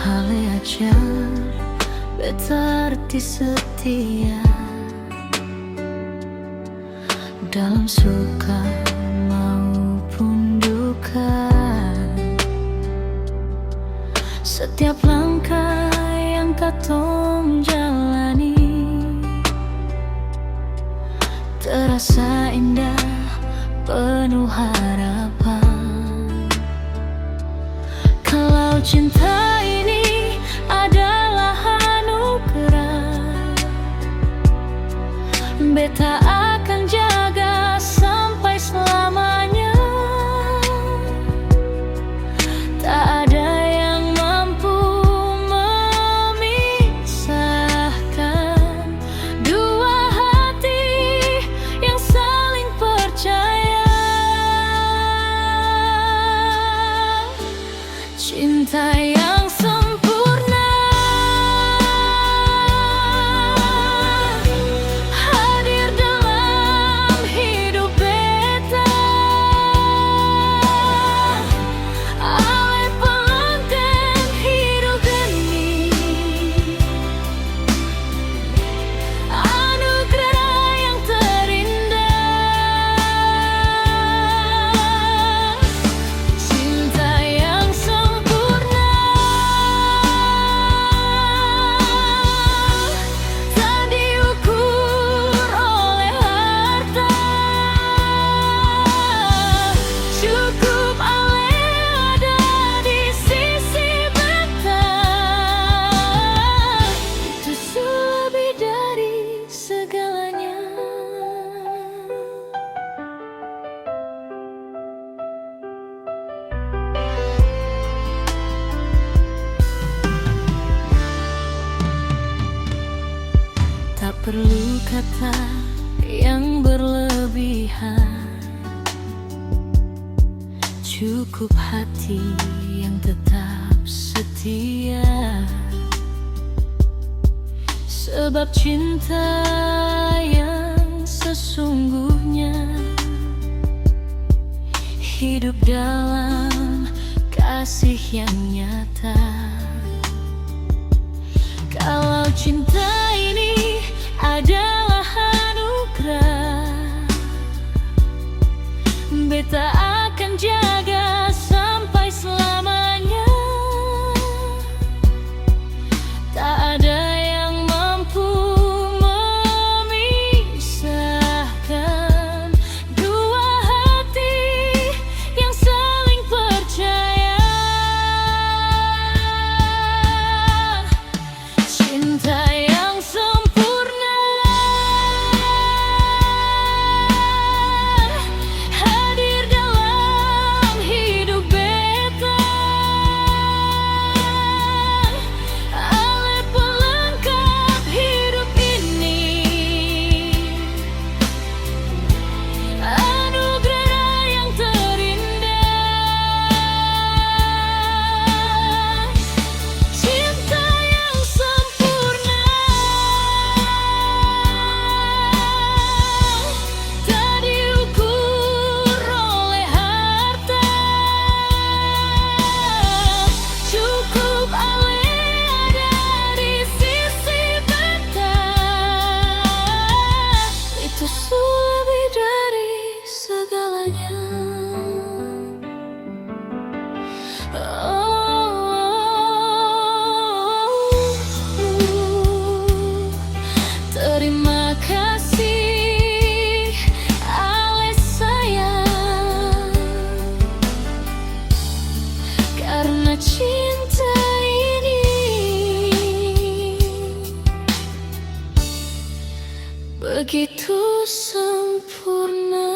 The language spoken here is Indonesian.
Ale aja beta arti setia dalam suka maupun duka. Setiap langkah yang katong jalani terasa indah, penuh harapan. Kalau cinta ini adalah anugerah, beta akan jaga sampai selamanya. Tak ada yang mampu memisahkan dua hati yang saling percaya. Cinta yang sempurna hadir dalam hidup beta. Ale pengantin hidup ini, anugerah yang terindah. Cinta yang sempurna tak diukur oleh harta. Cukup ale ada di sisi beta, itu lebih dari segalanya. Tak perlu kata yang berlebihan, cukup hati yang tetap setia. Sebab cinta yang sesungguhnya hidup dalam kasih yang nyata. Kalau cinta ini adalah anugerah, beta akan jaga sampai selamanya. Tak ada yang mampu memisahkan dua hati yang saling percaya. Cinta yang sempurna hadir dalam hidup beta. Ale pelengkap hidup ini, anugerah yang terindah. Cinta yang sempurna tak diukur oleh harta. Cukup ale ada di sisi beta, itu lebih dari segalanya. Terima kasih ale sayang, karena cinta ini begitu sempurna.